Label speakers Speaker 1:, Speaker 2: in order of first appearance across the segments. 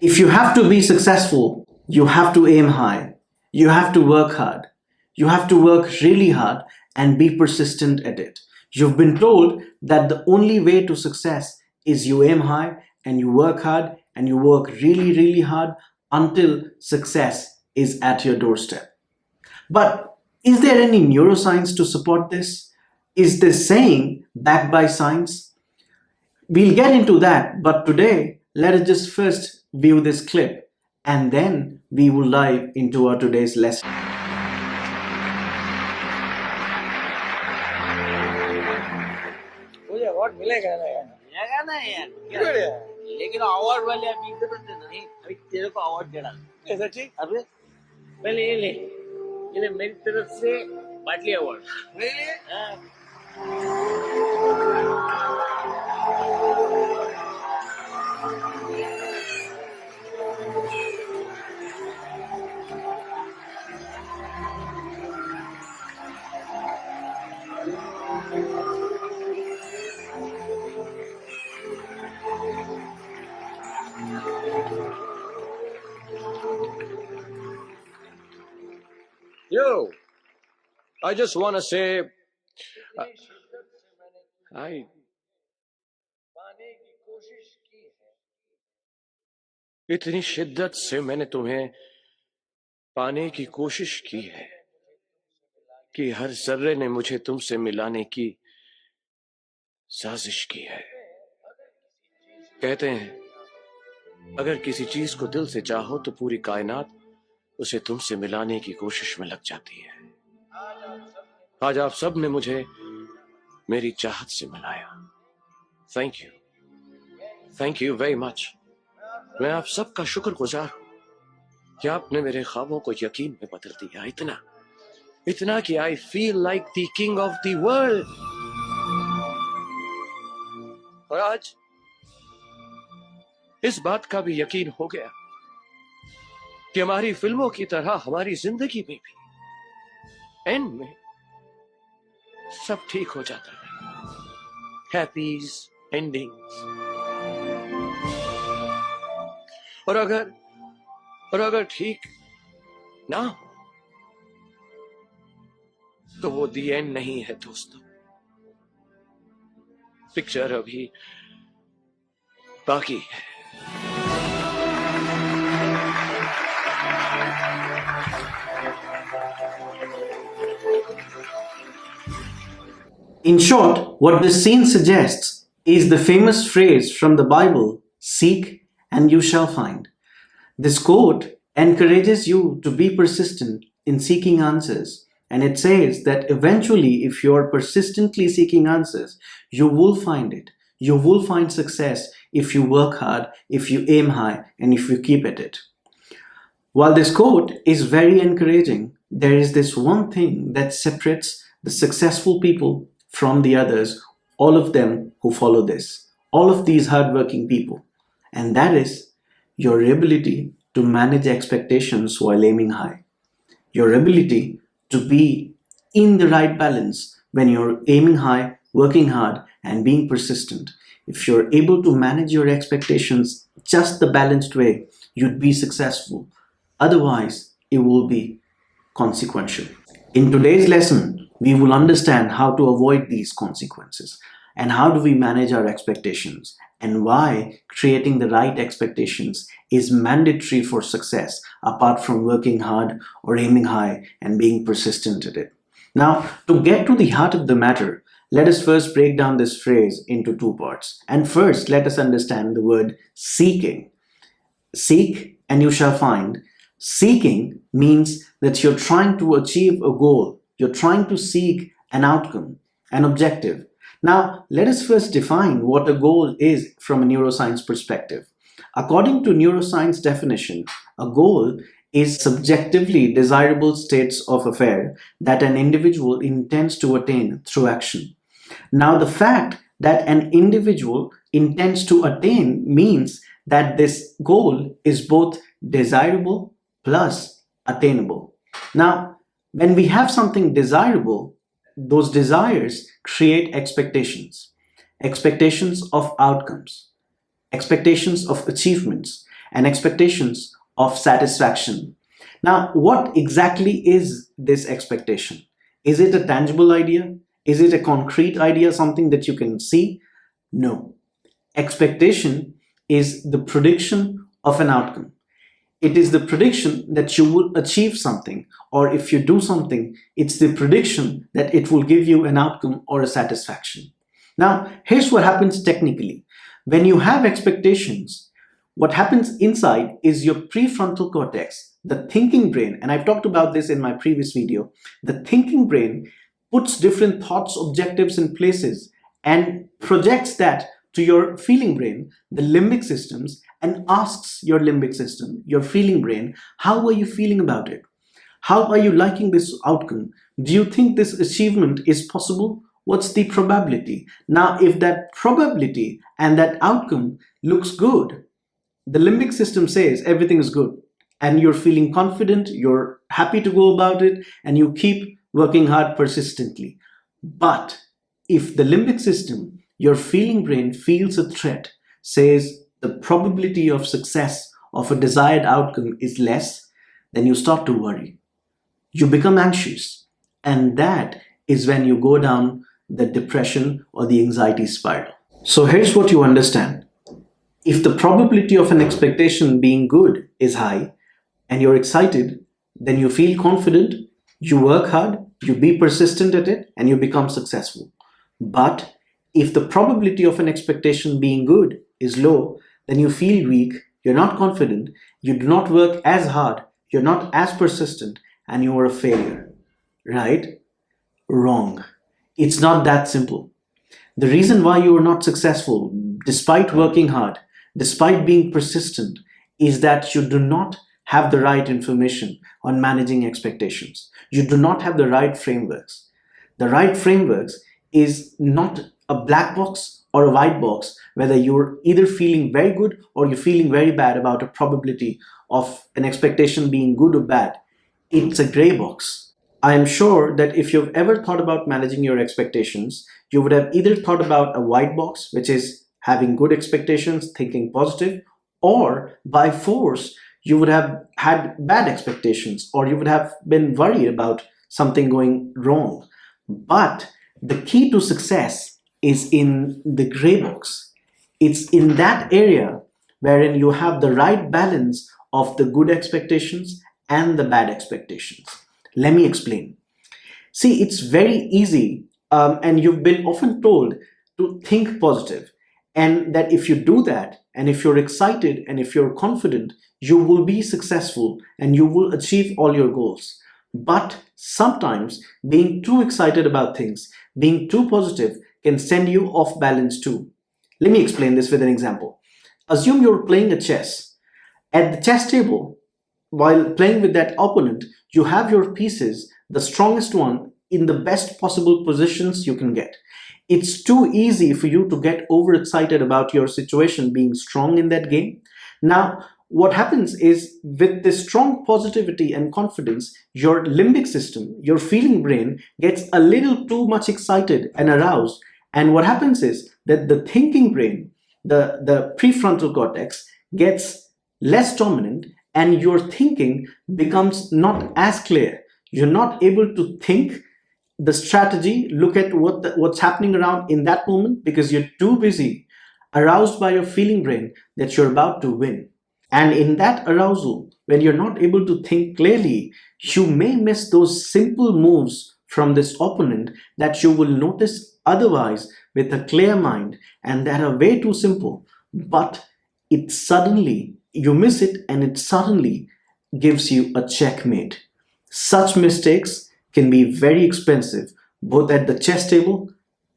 Speaker 1: If you have to be successful, you have to aim high. You have to work hard. You have to work really hard and be persistent at it. You've been told that the only way to success is you aim high and you work hard and you work really, really hard until success is at your doorstep. But is there any neuroscience to support this? Is this saying backed by science? We'll get into that, but today, let us just first view this clip and then we will dive into our today's lesson.
Speaker 2: मुझे award मिलेगा ना यार?
Speaker 3: मिलेगा ना यार,
Speaker 2: क्यों रे?
Speaker 3: लेकिन अवार्ड वाले अभी इधर उधर नहीं, अभी तेरे को अवार्ड देना।
Speaker 2: ऐसा ठीक?
Speaker 3: अबे पहले ये ले मेरी तरफ से बाटली अवार्ड।
Speaker 2: Really?
Speaker 3: हाँ।
Speaker 2: Yo, I just want to say, I इतनी शिद्दत से मैंने तुम्हें पाने की कोशिश की है कि हर जर्रे ने मुझे तुमसे मिलाने की साजिश की है। कहते हैं अगर किसी चीज को दिल से चाहो तो पूरी कायनात उसे तुमसे मिलाने की कोशिश में लग जाती है। आज आप सब ने मुझे मेरी चाहत से मिलाया। Thank you very much. मैं आप सबका शुक्रगुजार हूं कि आपने मेरे ख्वाबों को यकीन में बदल दिया। इतना कि I feel like the king of the world. और आज इस बात का भी यकीन हो गया कि हमारी फिल्मों की तरह हमारी जिंदगी में भी एंड में सब ठीक हो जाता है। हैप्पीज एंडिंग्स। और अगर ठीक ना हो तो वो दी एंड नहीं है दोस्तों। पिक्चर अभी बाकी है।
Speaker 1: In short, what this scene suggests is the famous phrase from the Bible, seek and you shall find. This quote encourages you to be persistent in seeking answers, and it says that eventually, if you are persistently seeking answers, you will find it. You will find success if you work hard, if you aim high, and if you keep at it. While this quote is very encouraging, there is this one thing that separates the successful people from the others, all of them who follow this, all of these hardworking people, and that is your ability to manage expectations while aiming high. Your ability to be in the right balance when you're aiming high, working hard, and being persistent. If you're able to manage your expectations just the balanced way, you'd be successful. Otherwise, it will be consequential. In today's lesson, we will understand how to avoid these consequences and how do we manage our expectations and why creating the right expectations is mandatory for success apart from working hard or aiming high and being persistent at it. Now, to get to the heart of the matter, let us first break down this phrase into two parts. And first, let us understand the word seeking. Seek and you shall find. Seeking means that you're trying to achieve a goal. You're trying to seek an outcome, an objective. Now, let us first define what a goal is from a neuroscience perspective. According to neuroscience definition, a goal is subjectively desirable states of affair that an individual intends to attain through action. Now, the fact that an individual intends to attain means that this goal is both desirable plus attainable. Now, when we have something desirable, those desires create expectations of outcomes, expectations of achievements. and expectations of satisfaction. Now, what exactly is this expectation? Is it a tangible idea? Is it a concrete idea, something that you can see? No. Expectation is the prediction of an outcome. It is the prediction that you will achieve something, or if you do something, it's the prediction that it will give you an outcome or a satisfaction. Now, here's what happens technically. When you have expectations, what happens inside is your prefrontal cortex, the thinking brain, and I've talked about this in my previous video. The thinking brain puts different thoughts, objectives in places and projects that to your feeling brain, the limbic systems, and asks your limbic system, your feeling brain, how are you feeling about it? How are you liking this outcome? Do you think this achievement is possible? What's the probability? Now, if that probability and that outcome looks good, the limbic system says everything is good, and you're feeling confident, you're happy to go about it, and you keep working hard persistently. But if the limbic system, your feeling brain, feels a threat, says the probability of success of a desired outcome is less, then you start to worry. You become anxious, and that is when you go down the depression or the anxiety spiral. So here's what you understand. If the probability of an expectation being good is high and you're excited, then you feel confident, you work hard, you be persistent at it, and you become successful. But if the probability of an expectation being good is low, then you feel weak, you're not confident, you do not work as hard, you're not as persistent, and you are a failure. Right? Wrong. It's not that simple. The reason why you are not successful, despite working hard, despite being persistent, is that you do not have the right information on managing expectations. You do not have the right frameworks. The right frameworks is not a black box or a white box, whether you're either feeling very good or you're feeling very bad about a probability of an expectation being good or bad. It's a gray box. I am sure that if you've ever thought about managing your expectations, you would have either thought about a white box, which is having good expectations, thinking positive, or by force, you would have had bad expectations, or you would have been worried about something going wrong. But the key to success is in the gray box. It's in that area wherein you have the right balance of the good expectations and the bad expectations. Let me explain. See, it's very easy, and you've been often told to think positive, and that if you do that, and if you're excited, and if you're confident, you will be successful and you will achieve all your goals. But sometimes being too excited about things, being too positive, can send you off balance too. Let me explain this with an example. Assume you're playing a chess. At the chess table, while playing with that opponent, you have your pieces, the strongest one, in the best possible positions you can get. It's too easy for you to get overexcited about your situation being strong in that game. Now, what happens is with this strong positivity and confidence, your limbic system, your feeling brain, gets a little too much excited and aroused. And what happens is that the thinking brain, the prefrontal cortex, gets less dominant, and your thinking becomes not as clear. You're not able to think the strategy, look at what's happening around in that moment, because you're too busy, aroused by your feeling brain, that you're about to win. And in that arousal, when you're not able to think clearly, you may miss those simple moves from this opponent that you will notice otherwise with a clear mind, and that are way too simple. But you miss it, and it suddenly gives you a checkmate. Such mistakes can be very expensive, both at the chess table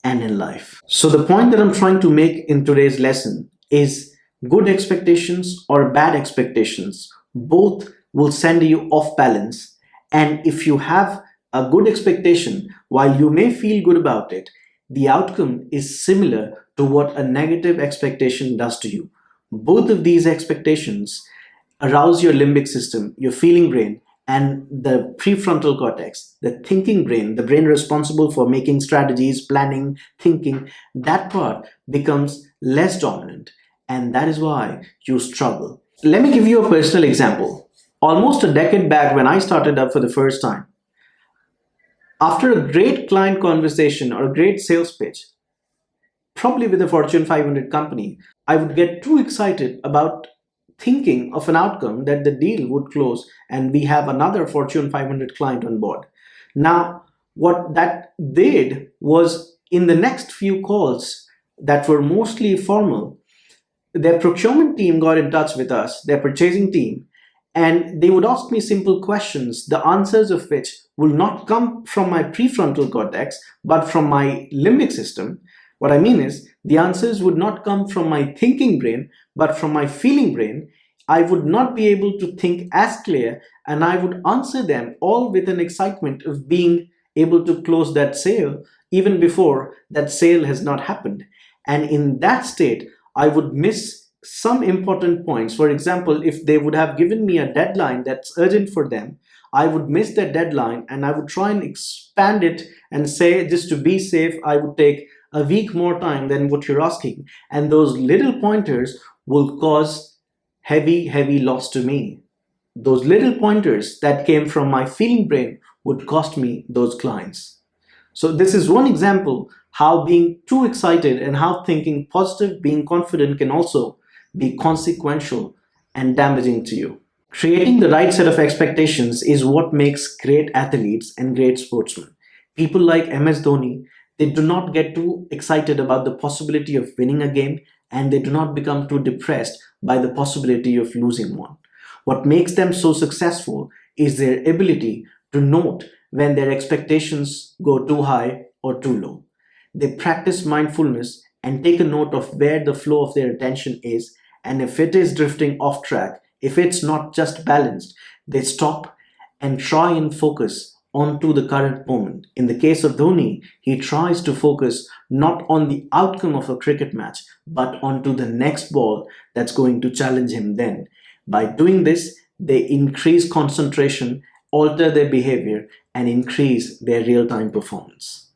Speaker 1: and in life. So the point that I'm trying to make in today's lesson is good expectations or bad expectations, both will send you off balance. And if you have a good expectation, while you may feel good about it, the outcome is similar to what a negative expectation does to you. Both of these expectations arouse your limbic system, your feeling brain, and the prefrontal cortex, the thinking brain, the brain responsible for making strategies, planning, thinking. That part becomes less dominant, and that is why you struggle. Let me give you a personal example. Almost a decade back, when I started up for the first time, after a great client conversation or a great sales pitch, probably with a Fortune 500 company, I would get too excited about thinking of an outcome that the deal would close and we have another Fortune 500 client on board. Now, what that did was in the next few calls that were mostly formal, their procurement team got in touch with us, their purchasing team, and they would ask me simple questions, the answers of which will not come from my prefrontal cortex, but from my limbic system. What I mean is, the answers would not come from my thinking brain, but from my feeling brain. I would not be able to think as clear, and I would answer them all with an excitement of being able to close that sale even before that sale has not happened. And in that state, I would miss some important points. For example, if they would have given me a deadline that's urgent for them, I would miss that deadline and I would try and expand it and say, just to be safe, I would take a week more time than what you're asking. And those little pointers will cause heavy loss to me. Those little pointers that came from my feeling brain would cost me those clients. So this is one example how being too excited and how thinking positive, being confident can also be consequential and damaging to you. Creating the right set of expectations is what makes great athletes and great sportsmen. People like MS Dhoni, they do not get too excited about the possibility of winning a game and they do not become too depressed by the possibility of losing one. What makes them so successful is their ability to note when their expectations go too high or too low. They practice mindfulness and take a note of where the flow of their attention is, and if it is drifting off track, if it's not just balanced, they stop and try and focus onto the current moment. In the case of Dhoni, he tries to focus not on the outcome of a cricket match, but onto the next ball that's going to challenge him then. By doing this, they increase concentration, alter their behavior, and increase their real time performance.